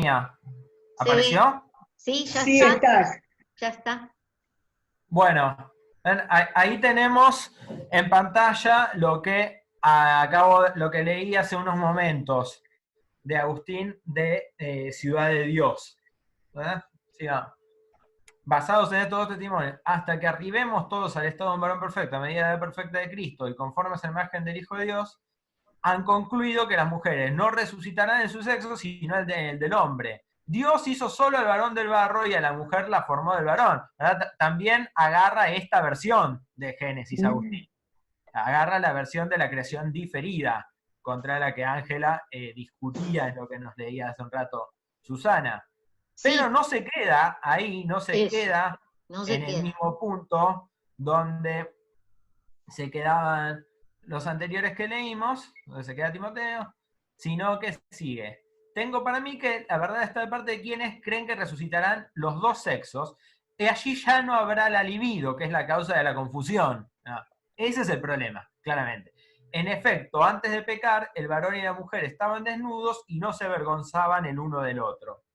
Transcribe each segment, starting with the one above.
mía? Se ve. ¿Apareció? Sí, ya Sí, está. estás. Ya está. Bueno, ahí tenemos en pantalla lo que lo que leí hace unos momentos de Agustín de Ciudad de Dios. ¿Verdad? Sigamos. Basados en estos dos testimonios, hasta que arribemos todos al estado de un varón perfecto, a medida de perfecta de Cristo y conformes a la imagen del Hijo de Dios, han concluido que las mujeres no resucitarán en su sexo, sino el del hombre. Dios hizo solo al varón del barro y a la mujer la formó del varón. También agarra esta versión de Génesis, Agustín. Agarra la versión de la creación diferida, contra la que Ángela discutía en lo que nos leía hace un rato Susana. Sí, Pero no se queda ahí, no se eso. queda No se en el queda. mismo punto donde se quedaban los anteriores que leímos, donde se queda Timoteo, sino que sigue. Tengo para mí que la verdad está de parte de quienes creen que resucitarán los dos sexos, y allí ya no habrá la libido, que es la causa de la confusión. Ese es el problema, claramente. En efecto, antes de pecar, el varón y la mujer estaban desnudos y no se avergonzaban el uno del otro.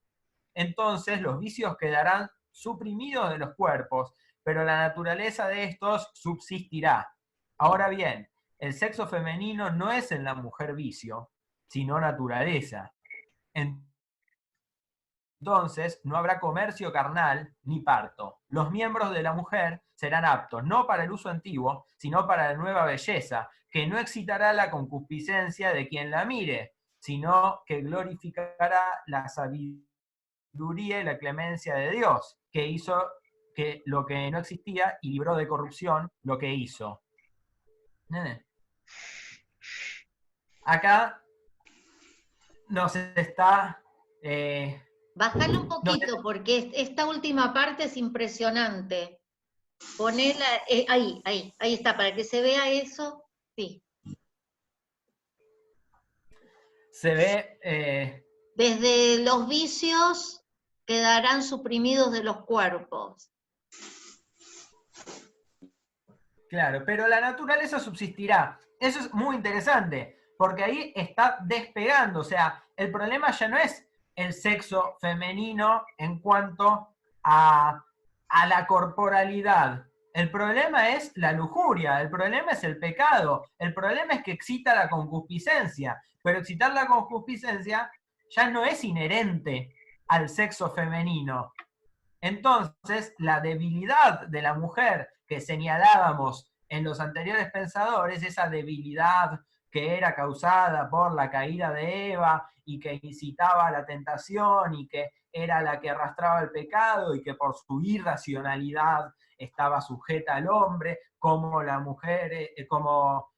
Entonces los vicios quedarán suprimidos de los cuerpos, pero la naturaleza de estos subsistirá. Ahora bien, el sexo femenino no es en la mujer vicio, sino naturaleza. Entonces no habrá comercio carnal ni parto. Los miembros de la mujer serán aptos no para el uso antiguo, sino para la nueva belleza, que no excitará la concupiscencia de quien la mire, sino que glorificará la sabiduría y la clemencia de Dios, que hizo que lo que no existía y libró de corrupción lo que hizo. Acá nos está... Bájalo un poquito, porque esta última parte es impresionante. Ponela, ahí está, para que se vea eso. Sí. Se ve... Desde los vicios quedarán suprimidos de los cuerpos. Claro, pero la naturaleza subsistirá. Eso es muy interesante, porque ahí está despegando. O sea, el problema ya no es el sexo femenino en cuanto a la corporalidad. El problema es la lujuria, el problema es el pecado, el problema es que excita la concupiscencia, pero excitar la concupiscencia ya no es inherente al sexo femenino. Entonces, la debilidad de la mujer que señalábamos en los anteriores pensadores, esa debilidad que era causada por la caída de Eva y que incitaba a la tentación y que era la que arrastraba el pecado y que por su irracionalidad estaba sujeta al hombre, como la mujer, como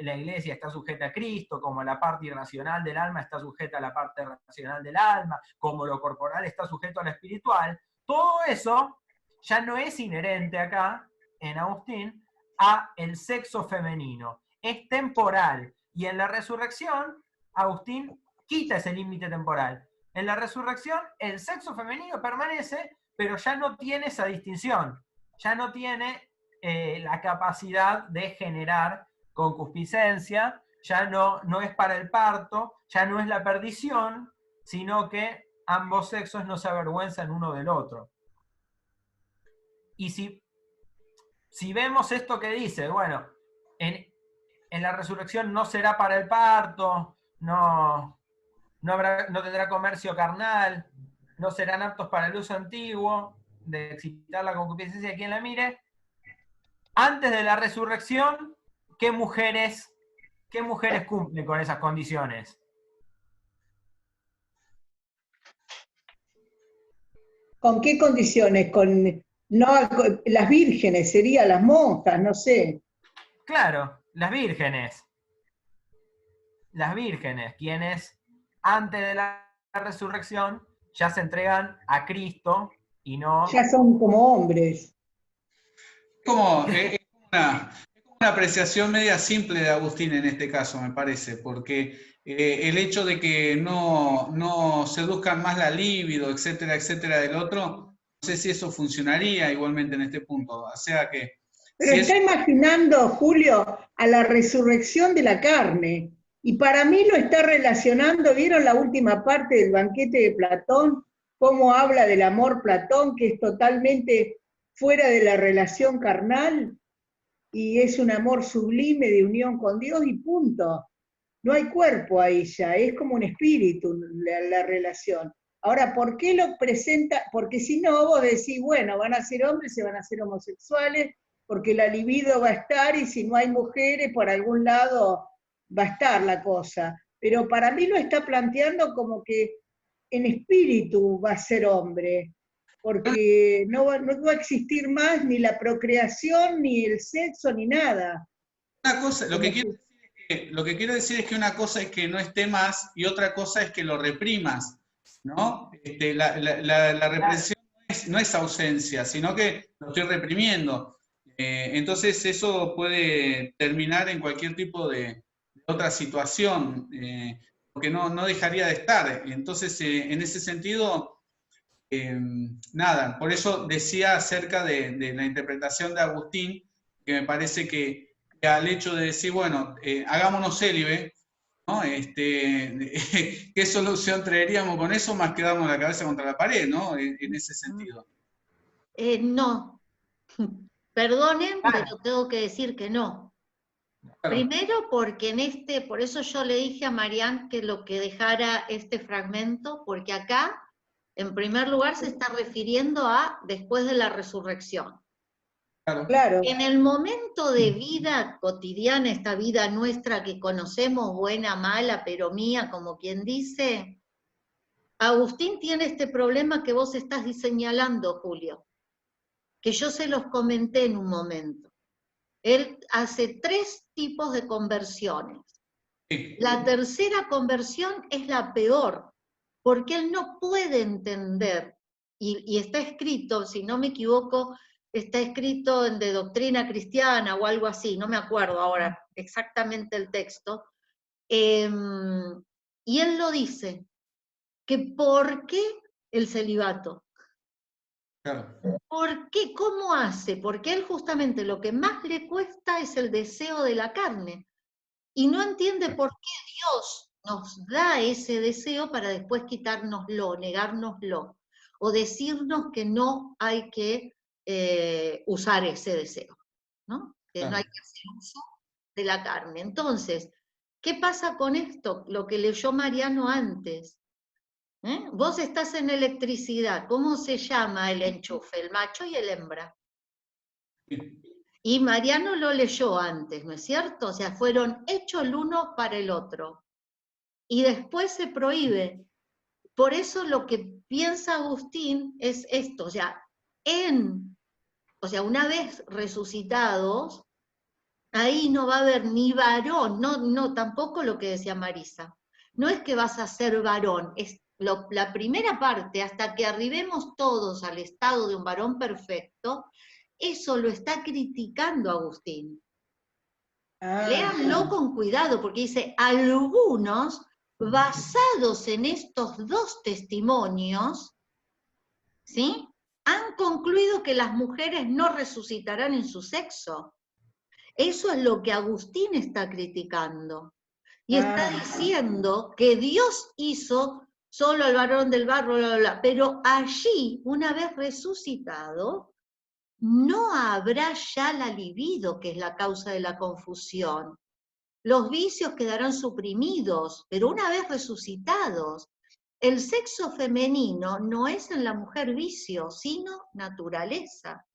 la iglesia está sujeta a Cristo, como la parte irracional del alma está sujeta a la parte racional del alma, como lo corporal está sujeto a lo espiritual. Todo eso ya no es inherente acá, en Agustín, a el sexo femenino. Es temporal. Y en la resurrección, Agustín quita ese límite temporal. En la resurrección, el sexo femenino permanece, pero ya no tiene esa distinción. Ya no tiene la capacidad de generar concupiscencia, ya no es para el parto, ya no es la perdición, sino que ambos sexos no se avergüenzan uno del otro. Y si vemos esto que dice, bueno, en la resurrección no será para el parto, no tendrá comercio carnal, no serán aptos para el uso antiguo, de excitar la concupiscencia de quien la mire. Antes de la resurrección, ¿qué mujeres cumplen con esas condiciones? ¿Con qué condiciones? No, las vírgenes, serían las monjas, no sé. Claro, las vírgenes, quienes antes de la resurrección ya se entregan a Cristo y no... Ya son como hombres. Es como una apreciación media simple de Agustín en este caso, me parece, porque el hecho de que no seduzcan más la libido, etcétera, etcétera, del otro, no sé si eso funcionaría igualmente en este punto. O sea que... Pero si está eso... imaginando, Julio, a la resurrección de la carne. Y para mí lo está relacionando, ¿vieron la última parte del banquete de Platón? Cómo habla del amor Platón, que es totalmente fuera de la relación carnal, y es un amor sublime de unión con Dios y punto. No hay cuerpo ahí ya, es como un espíritu la relación. Ahora, ¿por qué lo presenta? Porque si no, vos decís, bueno, van a ser hombres, se van a ser homosexuales, porque la libido va a estar, y si no hay mujeres, por algún lado va a estar la cosa. Pero para mí lo está planteando como que en espíritu va a ser hombre, porque no va a existir más ni la procreación, ni el sexo, ni nada. Una cosa, lo Como que quiero decir es que una cosa es que no esté más y otra cosa es que lo reprimas, ¿no? La represión no es ausencia, sino que lo estoy reprimiendo. Entonces eso puede terminar en cualquier tipo de otra situación, porque no dejaría de estar. Entonces, en ese sentido, nada, por eso decía acerca de la interpretación de Agustín, que me parece que al hecho de decir, bueno, hagámonos célibe, ¿no? ¿Qué solución traeríamos con eso más que darnos la cabeza contra la pared, ¿no? En ese sentido. No, perdonen, Claro. pero tengo que decir que no. Claro. Primero porque por eso yo le dije a Marián que lo que dejara este fragmento, porque acá, en primer lugar, se está refiriendo a después de la resurrección. Claro. En el momento de vida cotidiana, esta vida nuestra que conocemos, buena, mala, pero mía, como quien dice, Agustín tiene este problema que vos estás señalando, Julio, que yo se los comenté en un momento. Él hace 3 tipos de conversiones. Sí. La tercera conversión es la peor, porque él no puede entender, y está escrito, si no me equivoco, está escrito de Doctrina Cristiana o algo así, no me acuerdo ahora exactamente el texto, y él lo dice, que ¿por qué el celibato? Claro. ¿Por qué? ¿Cómo hace? Porque él justamente lo que más le cuesta es el deseo de la carne, y no entiende por qué Dios nos da ese deseo para después quitárnoslo, negárnoslo, o decirnos que no hay que usar ese deseo, ¿no? Que Claro. no hay que hacer uso de la carne. Entonces, ¿qué pasa con esto? Lo que leyó Mariano antes. Vos estás en electricidad, ¿cómo se llama el enchufe? El macho y el hembra. Sí. Y Mariano lo leyó antes, ¿no es cierto? O sea, fueron hechos el uno para el otro. Y después se prohíbe. Por eso lo que piensa Agustín es esto, o sea, una vez resucitados, ahí no va a haber ni varón, no, tampoco lo que decía Marisa. No es que vas a ser varón, es la primera parte, hasta que arribemos todos al estado de un varón perfecto, eso lo está criticando Agustín. Léanlo con cuidado, porque dice, algunos, basados en estos 2 testimonios, ¿sí?, han concluido que las mujeres no resucitarán en su sexo. Eso es lo que Agustín está criticando. Y está diciendo que Dios hizo solo al varón del barro, bla, bla, bla, pero allí, una vez resucitado, no habrá ya la libido, que es la causa de la confusión. Los vicios quedarán suprimidos, pero una vez resucitados. El sexo femenino no es en la mujer vicio, sino naturaleza.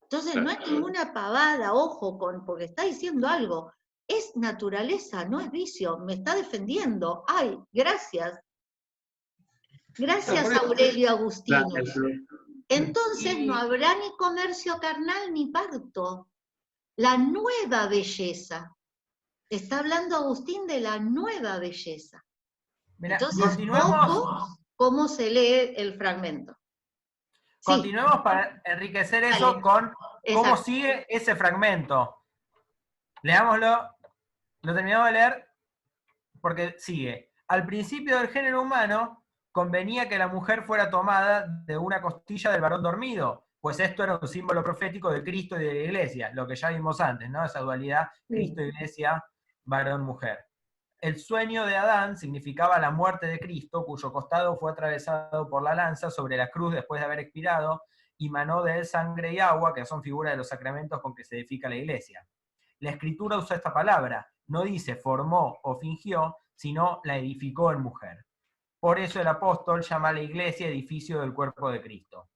Entonces no es ninguna pavada, ojo, porque está diciendo algo. Es naturaleza, no es vicio. Me está defendiendo. ¡Ay, gracias! Gracias, Aurelio Agustino. Entonces no habrá ni comercio carnal ni parto. La nueva belleza. Está hablando Agustín de la nueva belleza. Mirá, Entonces, ojo cómo se lee el fragmento. Continuemos para enriquecer eso con cómo sigue ese fragmento. Leámoslo, lo terminamos de leer porque sigue. Al principio del género humano convenía que la mujer fuera tomada de una costilla del varón dormido, pues esto era un símbolo profético de Cristo y de la Iglesia, lo que ya vimos antes, ¿no? Esa dualidad Cristo-Iglesia, varón-mujer. el sueño de Adán significaba la muerte de Cristo, cuyo costado fue atravesado por la lanza sobre la cruz después de haber expirado, y manó de él sangre y agua, que son figuras de los sacramentos con que se edifica la iglesia. La Escritura usa esta palabra, no dice formó o fingió, sino la edificó en mujer. Por eso el apóstol llama a la iglesia edificio del cuerpo de Cristo.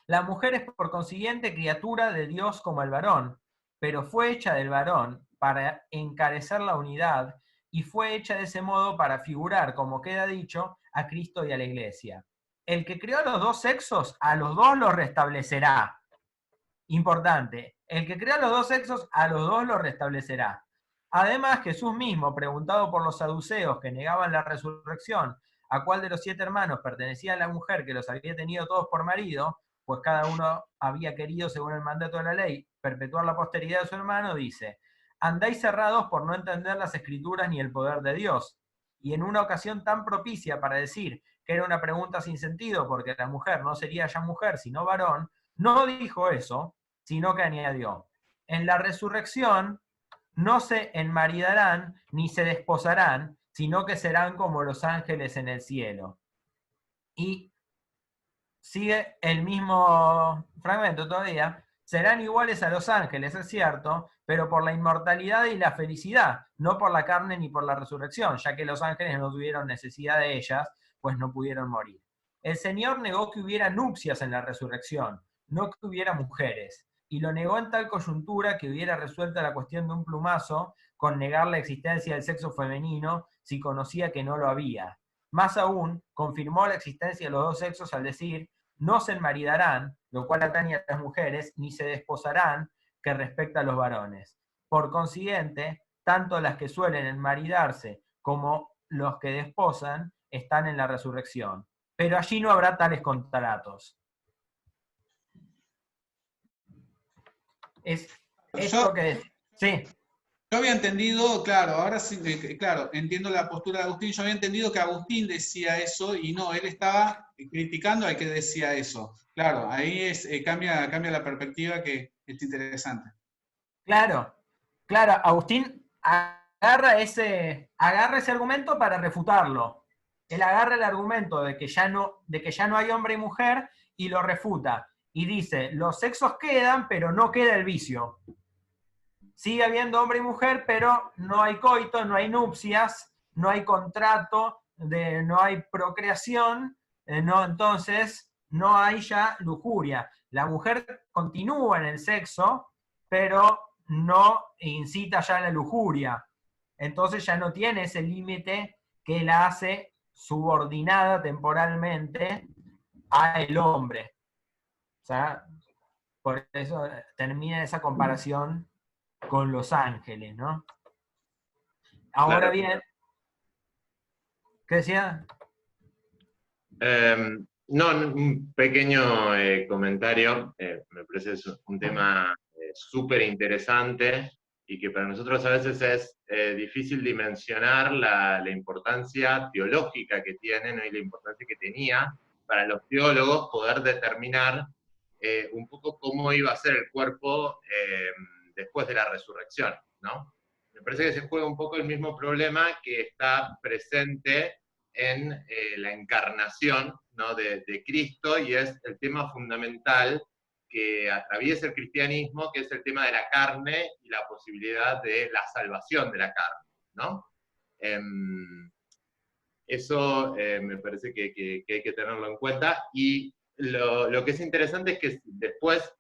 La mujer es por consiguiente criatura de Dios como el varón, pero fue hecha del varón para encarecer la unidad y fue hecha de ese modo para figurar, como queda dicho, a Cristo y a la iglesia. El que creó a los dos sexos, a los dos los restablecerá. Importante, el que creó a los dos sexos, a los dos los restablecerá. Además, Jesús mismo, preguntado por los saduceos que negaban la resurrección, a cuál de los 7 hermanos pertenecía la mujer que los había tenido todos por marido, pues cada uno había querido, según el mandato de la ley, perpetuar la posteridad de su hermano, dice: andáis cerrados por no entender las Escrituras ni el poder de Dios. Y en una ocasión tan propicia para decir que era una pregunta sin sentido, porque la mujer no sería ya mujer, sino varón, no dijo eso, sino que añadió: en la resurrección no se enmaridarán ni se desposarán, sino que serán como los ángeles en el cielo. Y sigue el mismo fragmento todavía: serán iguales a los ángeles, es cierto, pero por la inmortalidad y la felicidad, no por la carne ni por la resurrección, ya que los ángeles no tuvieron necesidad de ellas, pues no pudieron morir. El Señor negó que hubiera nupcias en la resurrección, no que hubiera mujeres, y lo negó en tal coyuntura que hubiera resuelto la cuestión de un plumazo con negar la existencia del sexo femenino si conocía que no lo había. Más aún, confirmó la existencia de los dos sexos al decir: no se enmaridarán, lo cual atañe a las mujeres, ni se desposarán, que respecta a los varones. Por consiguiente, tanto las que suelen enmaridarse como los que desposan están en la resurrección. Pero allí no habrá tales contratos. Es esto que... Sí. Yo había entendido, claro, ahora sí, claro, entiendo la postura de Agustín. Yo había entendido que Agustín decía eso y no, él estaba criticando al que decía eso. Claro, ahí cambia la perspectiva, que es interesante. Claro, Agustín agarra ese argumento para refutarlo. Él agarra el argumento de que ya no hay hombre y mujer y lo refuta. Y dice: los sexos quedan, pero no queda el vicio. Sigue habiendo hombre y mujer, pero no hay coito, no hay nupcias, no hay contrato, no hay procreación, entonces no hay ya lujuria. La mujer continúa en el sexo, pero no incita ya a la lujuria. Entonces ya no tiene ese límite que la hace subordinada temporalmente al hombre. O sea, por eso termina esa comparación con los ángeles, ¿no? Ahora Claro. bien, ¿qué decía? No, un pequeño comentario. Me parece un tema súper interesante y que para nosotros a veces es difícil dimensionar la importancia teológica que tiene, ¿no? Y la importancia que tenía para los teólogos poder determinar un poco cómo iba a ser el cuerpo después de la resurrección, ¿no? Me parece que se juega un poco el mismo problema que está presente en la encarnación, ¿no? de Cristo, y es el tema fundamental que atraviesa el cristianismo, que es el tema de la carne y la posibilidad de la salvación de la carne, ¿no? Eso me parece que hay que tenerlo en cuenta, y lo que es interesante es que después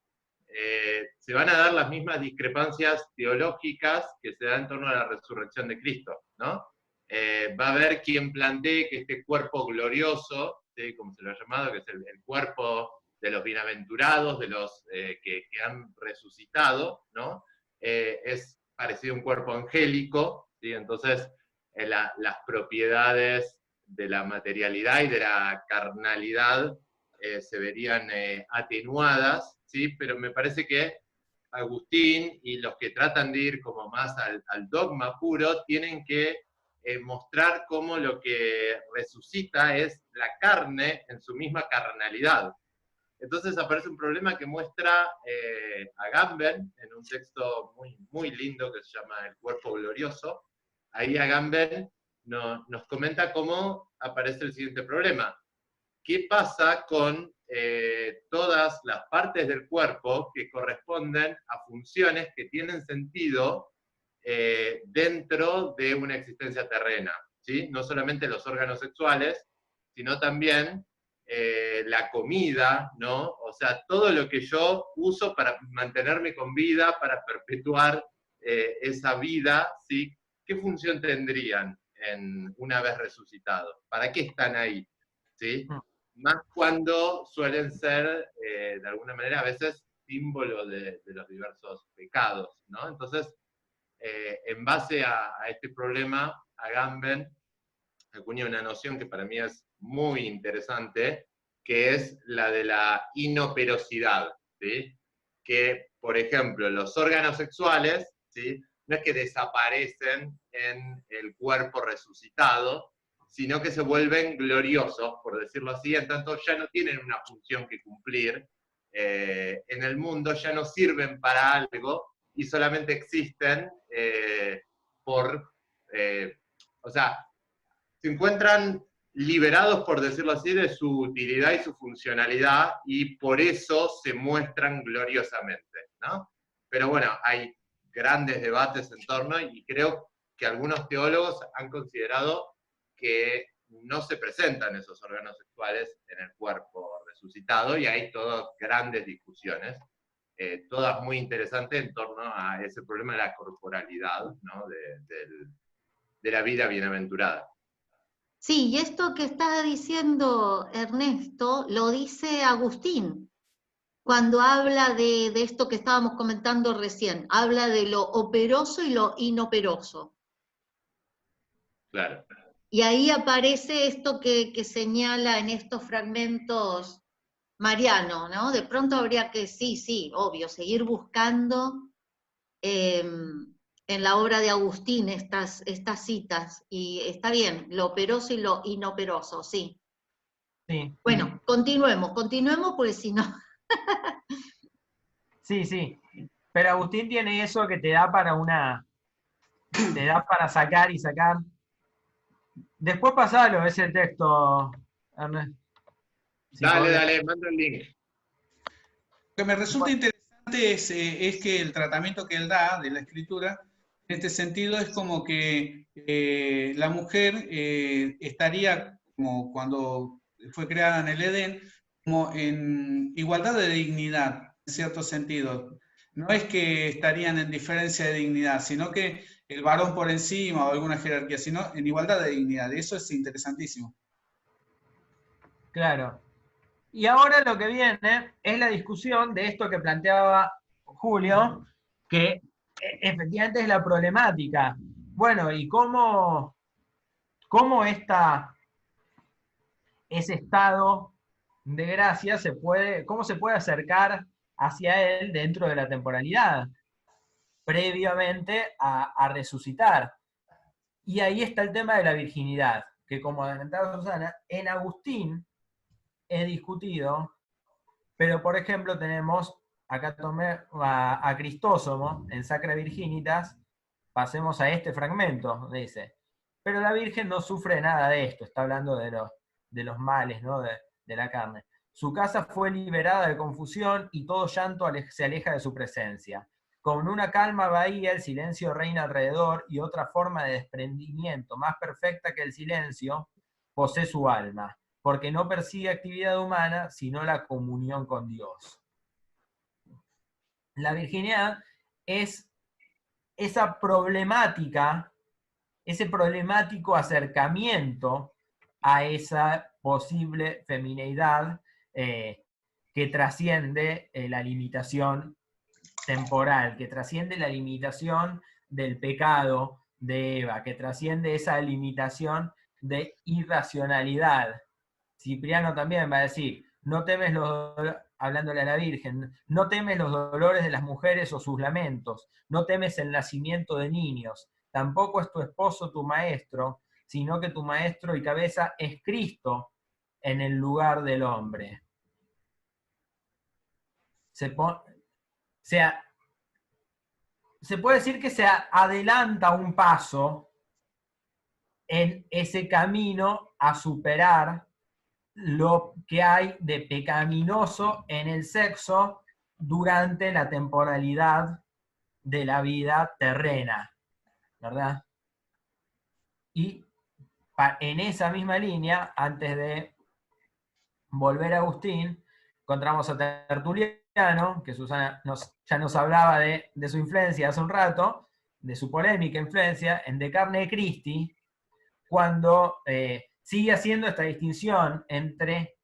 se van a dar las mismas discrepancias teológicas que se dan en torno a la resurrección de Cristo, ¿no? Va a haber quien plantee que este cuerpo glorioso, ¿sí? Como se lo ha llamado, que es el cuerpo de los bienaventurados, de los que han resucitado, ¿no? Es parecido a un cuerpo angélico, ¿sí? Entonces las propiedades de la materialidad y de la carnalidad se verían atenuadas, ¿sí? Pero me parece que Agustín y los que tratan de ir como más al dogma puro tienen que mostrar cómo lo que resucita es la carne en su misma carnalidad. Entonces aparece un problema que muestra Agamben en un texto muy, muy lindo que se llama El cuerpo glorioso. ahí Agamben nos comenta cómo aparece el siguiente problema. ¿Qué pasa con todas las partes del cuerpo que corresponden a funciones que tienen sentido dentro de una existencia terrena? ¿Sí? No solamente los órganos sexuales, sino también la comida, ¿no? O sea, todo lo que yo uso para mantenerme con vida, para perpetuar esa vida, ¿sí? ¿Qué función tendrían una vez resucitados? ¿Para qué están ahí? ¿Sí? Más cuando suelen ser, de alguna manera, a veces símbolo de los diversos pecados, ¿no? Entonces, en base a este problema, Agamben acuña una noción que para mí es muy interesante, que es la de la inoperosidad, ¿sí? Que, por ejemplo, los órganos sexuales, ¿sí? No es que desaparecen en el cuerpo resucitado, sino que se vuelven gloriosos, por decirlo así, en tanto ya no tienen una función que cumplir en el mundo, ya no sirven para algo y solamente existen o sea, se encuentran liberados, por decirlo así, de su utilidad y su funcionalidad, y por eso se muestran gloriosamente, ¿no? Pero bueno, hay grandes debates en torno, y creo que algunos teólogos han considerado que no se presentan esos órganos sexuales en el cuerpo resucitado, y hay todas grandes discusiones, todas muy interesantes en torno a ese problema de la corporalidad, ¿no? de la vida bienaventurada. Sí, y esto que está diciendo Ernesto, lo dice Agustín, cuando habla de esto que estábamos comentando recién, habla de lo operoso y lo inoperoso. Claro. Y ahí aparece esto que señala en estos fragmentos Mariano, ¿no? De pronto habría que, sí, obvio, seguir buscando en la obra de Agustín estas citas, y está bien, lo operoso y lo inoperoso, sí. Sí. Bueno, continuemos porque si no... Sí. Pero Agustín tiene eso que te da te da para sacar y sacar. Después pasalo, ese texto, Ernest. Dale, manda el link. Lo que me resulta interesante es que el tratamiento que él da de la escritura, en este sentido, es como que la mujer estaría, como cuando fue creada en el Edén, como en igualdad de dignidad, en cierto sentido. No es que estarían en diferencia de dignidad, sino que el varón por encima o alguna jerarquía, sino en igualdad de dignidad. Y eso es interesantísimo. Claro. Y ahora lo que viene es la discusión de esto que planteaba Julio, que efectivamente es la problemática. Bueno, ¿y cómo ese estado de gracia cómo se puede acercar hacia él dentro de la temporalidad, previamente a resucitar? Y ahí está el tema de la virginidad, que como adelantaba Susana, en Agustín he discutido, pero por ejemplo tenemos, acá tomé a Cristóstomo en Sacra Virginitas, pasemos a este fragmento, dice, pero la Virgen no sufre nada de esto, está hablando de los males, ¿no? de la carne. Su casa fue liberada de confusión y todo llanto se aleja de su presencia. Con una calma bahía el silencio reina alrededor y otra forma de desprendimiento más perfecta que el silencio posee su alma, porque no persigue actividad humana, sino la comunión con Dios. La virginidad es esa problemática, ese problemático acercamiento a esa posible femineidad que trasciende la limitación temporal, que trasciende la limitación del pecado de Eva, que trasciende esa limitación de irracionalidad. Cipriano también va a decir, no temes hablándole a la Virgen, no temes los dolores de las mujeres o sus lamentos, no temes el nacimiento de niños, tampoco es tu esposo tu maestro, sino que tu maestro y cabeza es Cristo en el lugar del hombre. Se puede decir que se adelanta un paso en ese camino a superar lo que hay de pecaminoso en el sexo durante la temporalidad de la vida terrena, ¿verdad? Y en esa misma línea, antes de volver a Agustín, encontramos a Tertuliano, que Susana ya nos hablaba de su influencia hace un rato, de su polémica influencia en De Carne Christi, cuando sigue haciendo esta distinción entre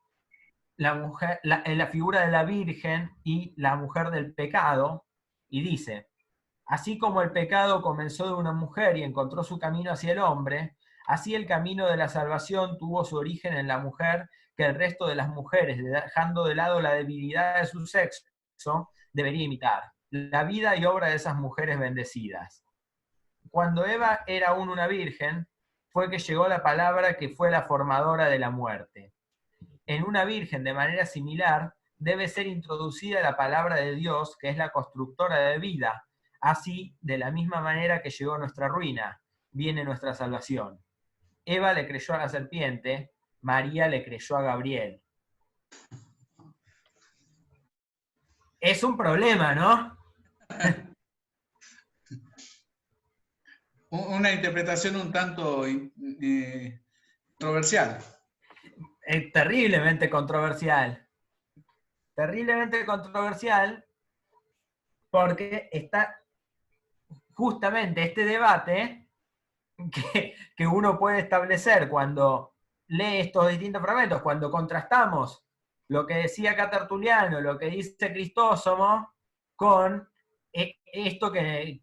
la mujer, la figura de la Virgen y la mujer del pecado, y dice: así como el pecado comenzó de una mujer y encontró su camino hacia el hombre, así el camino de la salvación tuvo su origen en la mujer, que el resto de las mujeres, dejando de lado la debilidad de su sexo, debería imitar la vida y obra de esas mujeres bendecidas. Cuando Eva era aún una virgen, fue que llegó la palabra que fue la formadora de la muerte. En una virgen, de manera similar, debe ser introducida la palabra de Dios, que es la constructora de vida. Así, de la misma manera que llegó nuestra ruina, viene nuestra salvación. Eva le creyó a la serpiente, María le creyó a Gabriel. Es un problema, ¿no? Una interpretación un tanto controversial. Es terriblemente controversial. Terriblemente controversial porque está justamente este debate que uno puede establecer cuando lee estos distintos fragmentos, cuando contrastamos lo que decía acá Tertuliano, lo que dice Cristóstomo, con esto que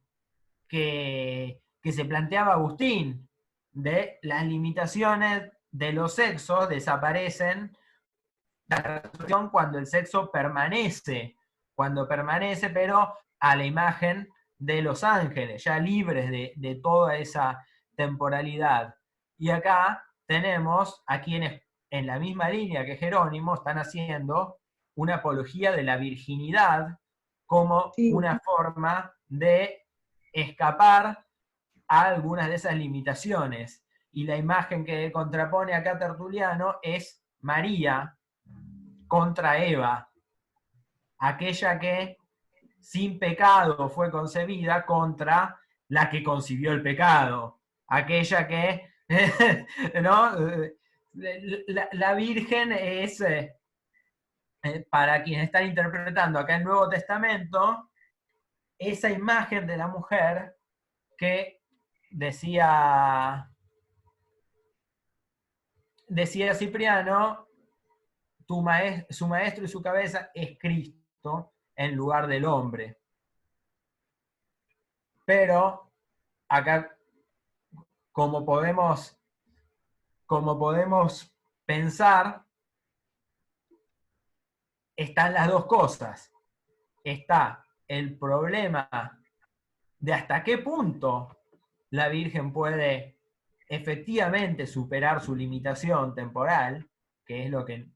se planteaba Agustín, de las limitaciones de los sexos desaparecen cuando el sexo permanece, pero a la imagen de los ángeles, ya libres de toda esa temporalidad. Y acá tenemos a quienes, en la misma línea que Jerónimo, están haciendo una apología de la virginidad como una forma de escapar a algunas de esas limitaciones. Y la imagen que contrapone acá Tertuliano es María contra Eva, aquella que sin pecado fue concebida contra la que concibió el pecado, aquella que, ¿no? La Virgen es, para quienes están interpretando acá el Nuevo Testamento, esa imagen de la mujer que decía Cipriano, su maestro y su cabeza es Cristo en lugar del hombre. Pero acá, como podemos pensar, están las dos cosas. Está el problema de hasta qué punto la Virgen puede efectivamente superar su limitación temporal, que es lo que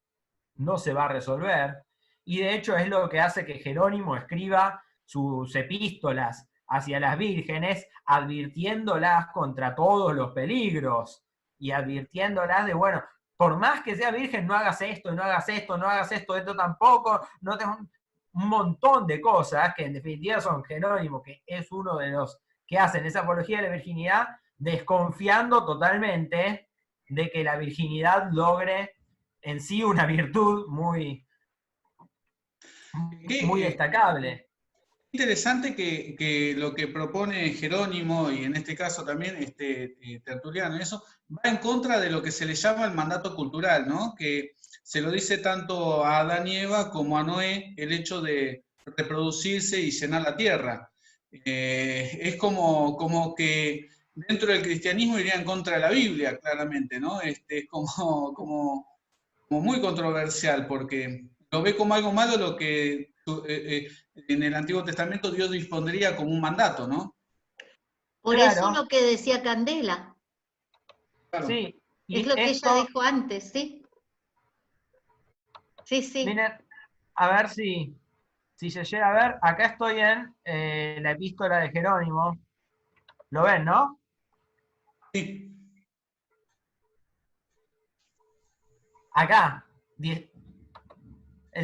no se va a resolver, y de hecho es lo que hace que Jerónimo escriba sus epístolas hacia las vírgenes, advirtiéndolas contra todos los peligros, y advirtiéndolas de, bueno, por más que sea virgen, no hagas esto, no hagas esto, no hagas esto tampoco, no te... un montón de cosas que en definitiva son Jerónimo, que es uno de los que hacen esa apología de la virginidad, desconfiando totalmente de que la virginidad logre en sí una virtud muy destacable. Interesante que lo que propone Jerónimo, y en este caso también Tertuliano, eso va en contra de lo que se le llama el mandato cultural, ¿no? Que se lo dice tanto a Adán y Eva como a Noé, el hecho de reproducirse y llenar la tierra. Es como que dentro del cristianismo iría en contra de la Biblia, claramente, ¿no? Es como muy controversial, porque lo ve como algo malo lo que en el Antiguo Testamento Dios dispondría como un mandato, ¿no? Por Claro. eso lo que decía Candela. Claro. Sí. Es lo que ella dijo antes, ¿sí? Sí, sí. Miren, a ver si se llega a ver. Acá estoy en la epístola de Jerónimo. ¿Lo ven, no? Sí. acá,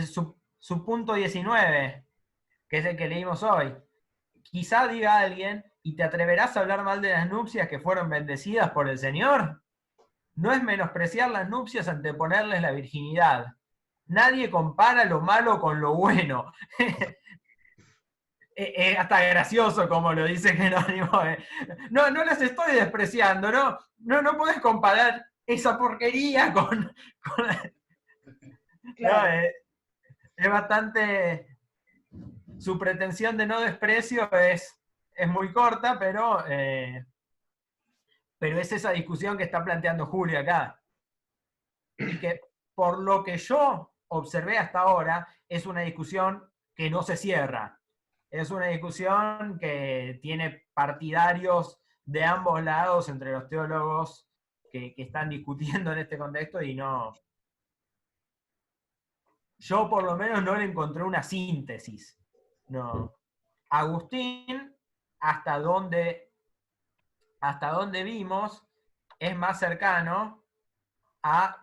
su punto 19, que es el que leímos hoy. Quizá diga alguien, ¿y te atreverás a hablar mal de las nupcias que fueron bendecidas por el Señor? No es menospreciar las nupcias anteponerles la virginidad. Nadie compara lo malo con lo bueno. Es hasta gracioso como lo dice Jerónimo. No, no las estoy despreciando, ¿no? No podés comparar esa porquería con... Claro. No, es bastante... Su pretensión de no desprecio es muy corta, pero es esa discusión que está planteando Julio acá. Y que por lo que yo observé hasta ahora, es una discusión que no se cierra. Es una discusión que tiene partidarios de ambos lados entre los teólogos que están discutiendo en este contexto y no... Yo por lo menos no le encontré una síntesis. No. Agustín, hasta donde vimos, es más cercano a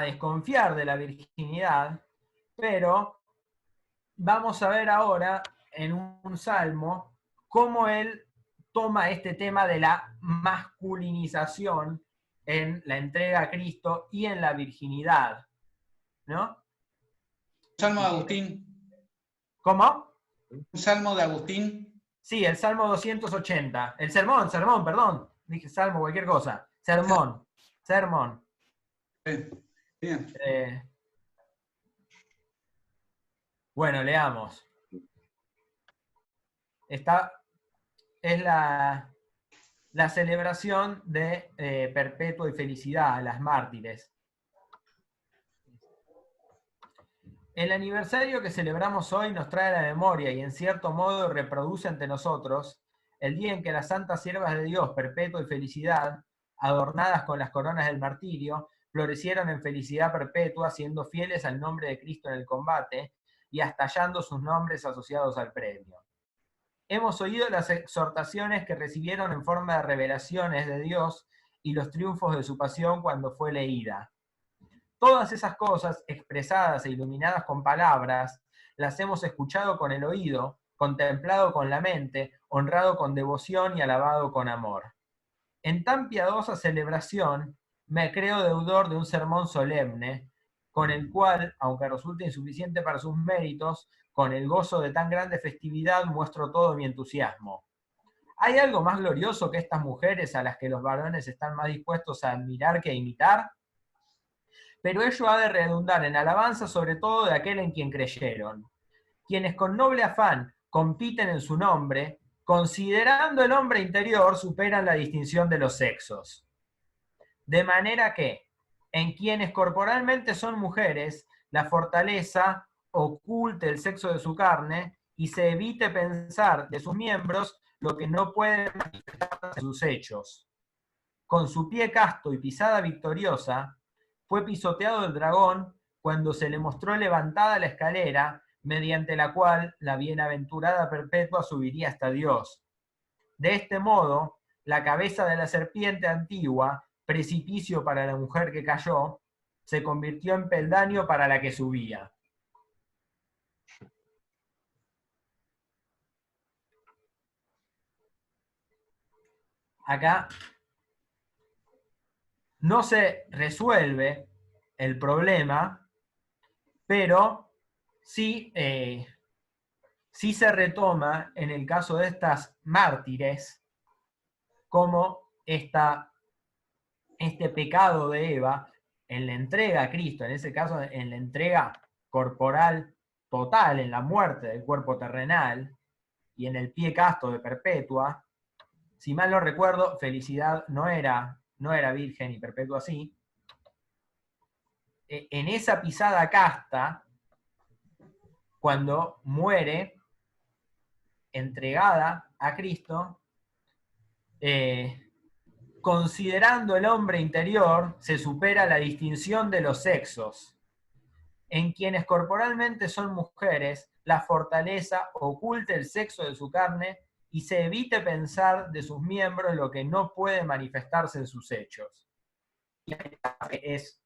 desconfiar de la virginidad, pero vamos a ver ahora en un salmo cómo él toma este tema de la masculinización en la entrega a Cristo y en la virginidad, ¿no? Salmo de Agustín. ¿Cómo? Un salmo de Agustín. Sí, el Salmo 280. El sermón, perdón. Dije salmo, cualquier cosa. Sermón. Bien. Bueno, leamos. Esta es la celebración de perpetua y felicidad a las mártires. El aniversario que celebramos hoy nos trae a la memoria y en cierto modo reproduce ante nosotros el día en que las santas siervas de Dios, perpetua y felicidad, adornadas con las coronas del martirio, florecieron en felicidad perpetua, siendo fieles al nombre de Cristo en el combate y hasta hallando sus nombres asociados al premio. Hemos oído las exhortaciones que recibieron en forma de revelaciones de Dios y los triunfos de su pasión cuando fue leída. Todas esas cosas, expresadas e iluminadas con palabras, las hemos escuchado con el oído, contemplado con la mente, honrado con devoción y alabado con amor. En tan piadosa celebración, me creo deudor de un sermón solemne, con el cual, aunque resulte insuficiente para sus méritos, con el gozo de tan grande festividad muestro todo mi entusiasmo. ¿Hay algo más glorioso que estas mujeres a las que los varones están más dispuestos a admirar que a imitar? Pero ello ha de redundar en alabanza sobre todo de aquel en quien creyeron. Quienes con noble afán compiten en su nombre, considerando el hombre interior, superan la distinción de los sexos. De manera que, en quienes corporalmente son mujeres, la fortaleza oculte el sexo de su carne y se evite pensar de sus miembros lo que no puede manifestar en sus hechos. Con su pie casto y pisada victoriosa, fue pisoteado el dragón cuando se le mostró levantada la escalera mediante la cual la bienaventurada perpetua subiría hasta Dios. De este modo, la cabeza de la serpiente antigua, precipicio para la mujer que cayó, se convirtió en peldaño para la que subía. Acá no se resuelve el problema, pero sí, sí se retoma en el caso de estas mártires como este pecado de Eva en la entrega a Cristo, en ese caso en la entrega corporal total, en la muerte del cuerpo terrenal y en el pie casto de Perpetua. Si mal no recuerdo, Felicidad no era virgen y Perpetua sí. En esa pisada casta, cuando muere, entregada a Cristo, considerando el hombre interior, se supera la distinción de los sexos. En quienes corporalmente son mujeres, la fortaleza oculte el sexo de su carne y se evite pensar de sus miembros lo que no puede manifestarse en sus hechos. Es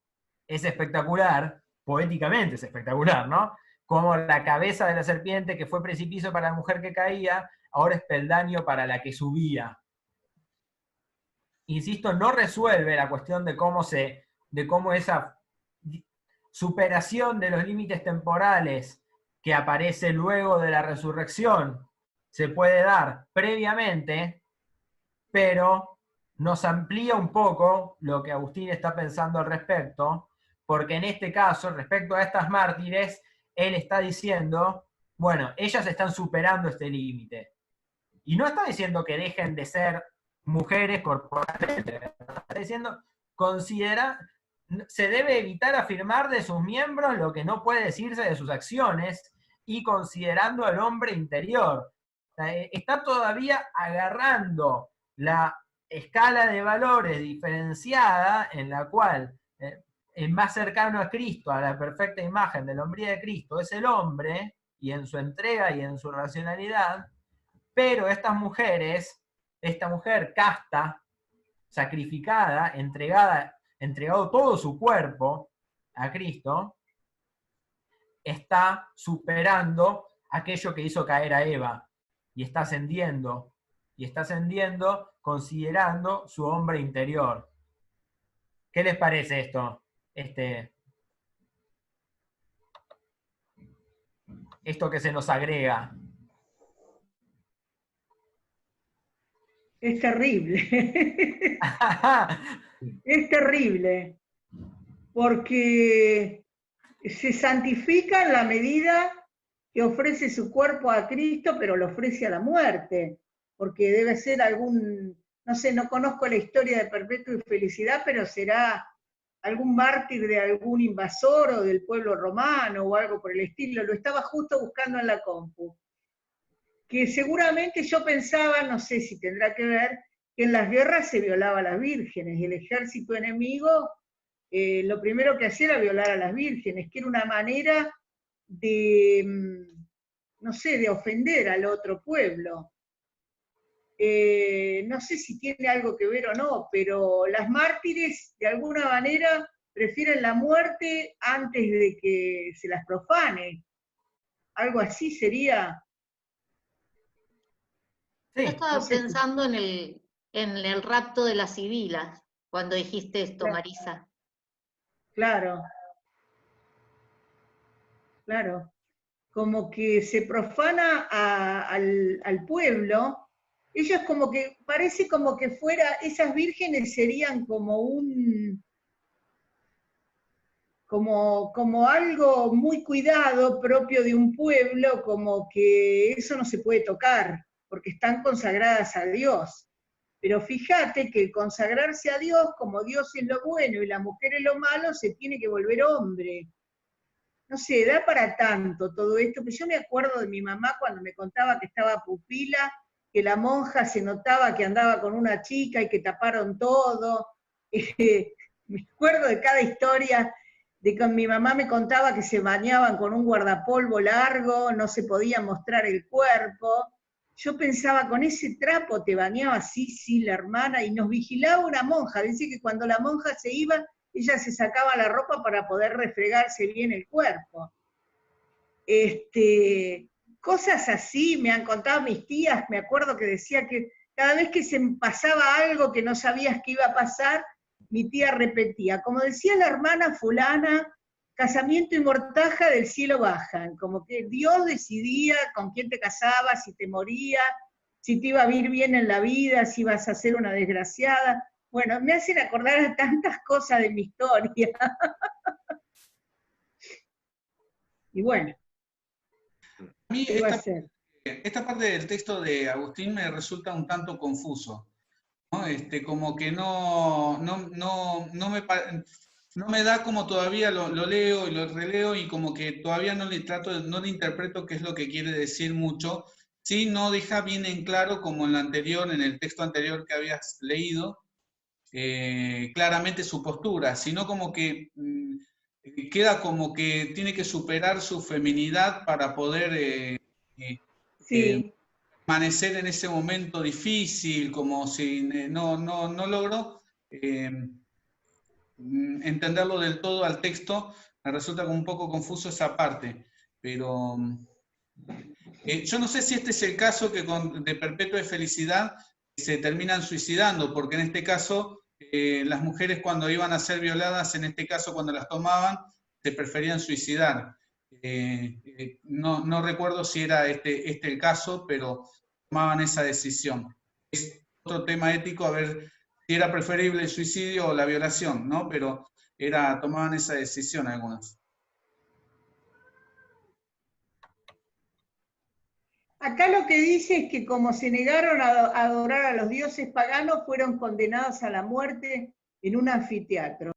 es espectacular, poéticamente es espectacular, ¿no? Como la cabeza de la serpiente que fue precipicio para la mujer que caía, ahora es peldaño para la que subía. Insisto, no resuelve la cuestión de cómo esa superación de los límites temporales que aparece luego de la resurrección se puede dar previamente, pero nos amplía un poco lo que Agustín está pensando al respecto, porque en este caso, respecto a estas mártires, él está diciendo, bueno, ellas están superando este límite. Y no está diciendo que dejen de ser mujeres corporalmente, está diciendo, se debe evitar afirmar de sus miembros lo que no puede decirse de sus acciones y considerando al hombre interior. Está todavía agarrando la escala de valores diferenciada en la cual el más cercano a Cristo, a la perfecta imagen de la hombría de Cristo, es el hombre, y en su entrega y en su racionalidad, pero estas mujeres, esta mujer casta, sacrificada, entregado todo su cuerpo a Cristo, está superando aquello que hizo caer a Eva, y está ascendiendo considerando su hombre interior. ¿Qué les parece esto? Esto que se nos agrega. Es terrible. Es terrible. Porque se santifica en la medida que ofrece su cuerpo a Cristo, pero lo ofrece a la muerte. Porque debe ser algún, no sé, no conozco la historia de Perpetua y Felicidad, pero será algún mártir de algún invasor o del pueblo romano o algo por el estilo. Lo estaba justo buscando en la compu. Que seguramente yo pensaba, no sé si tendrá que ver, que en las guerras se violaba a las vírgenes, y el ejército enemigo lo primero que hacía era violar a las vírgenes, que era una manera de, no sé, de ofender al otro pueblo. No sé si tiene algo que ver o no, pero las mártires de alguna manera prefieren la muerte antes de que se las profane. Algo así sería. Yo estaba pensando en el rapto de las sibilas, cuando dijiste esto, Claro. Marisa. Claro. Claro. Como que se profana al pueblo. Ellos como que, parece como que fuera, esas vírgenes serían como como algo muy cuidado propio de un pueblo, como que eso no se puede tocar, porque están consagradas a Dios. Pero fíjate que el consagrarse a Dios, como Dios es lo bueno y la mujer es lo malo, se tiene que volver hombre. No sé, da para tanto todo esto, pero yo me acuerdo de mi mamá cuando me contaba que estaba pupila, que la monja se notaba que andaba con una chica y que taparon todo. Me acuerdo de cada historia, de que mi mamá me contaba que se bañaban con un guardapolvo largo, no se podía mostrar el cuerpo. Yo pensaba, con ese trapo te bañaba, sí, la hermana, y nos vigilaba una monja. Dice que cuando la monja se iba, ella se sacaba la ropa para poder refregarse bien el cuerpo. Cosas así me han contado mis tías, me acuerdo que decía que cada vez que se pasaba algo que no sabías que iba a pasar, mi tía repetía, como decía la hermana fulana, casamiento y mortaja del cielo bajan, como que Dios decidía con quién te casabas, si te moría, si te iba a vivir bien en la vida, si ibas a ser una desgraciada. Bueno, me hacen acordar a tantas cosas de mi historia. Y bueno, a mí ¿qué va a ser? esta parte del texto de Agustín me resulta un tanto confuso, ¿no? Como que no me da, como todavía lo leo y lo releo y como que todavía no le interpreto qué es lo que quiere decir mucho. Sí, no deja bien en claro, como en el texto anterior que habías leído, claramente su postura, sino como que queda como que tiene que superar su feminidad para poder Sí, permanecer en ese momento difícil, como si no logró. entenderlo del todo al texto, me resulta como un poco confuso esa parte, pero yo no sé si este es el caso que de Perpetua de Felicidad se terminan suicidando, porque en este caso las mujeres cuando iban a ser violadas, en este caso cuando las tomaban, se preferían suicidar. No recuerdo si era este el caso, pero tomaban esa decisión. Es otro tema ético, a ver si era preferible el suicidio o la violación, ¿no? Pero tomaban esa decisión algunas. Acá lo que dice es que como se negaron a adorar a los dioses paganos, fueron condenados a la muerte en un anfiteatro.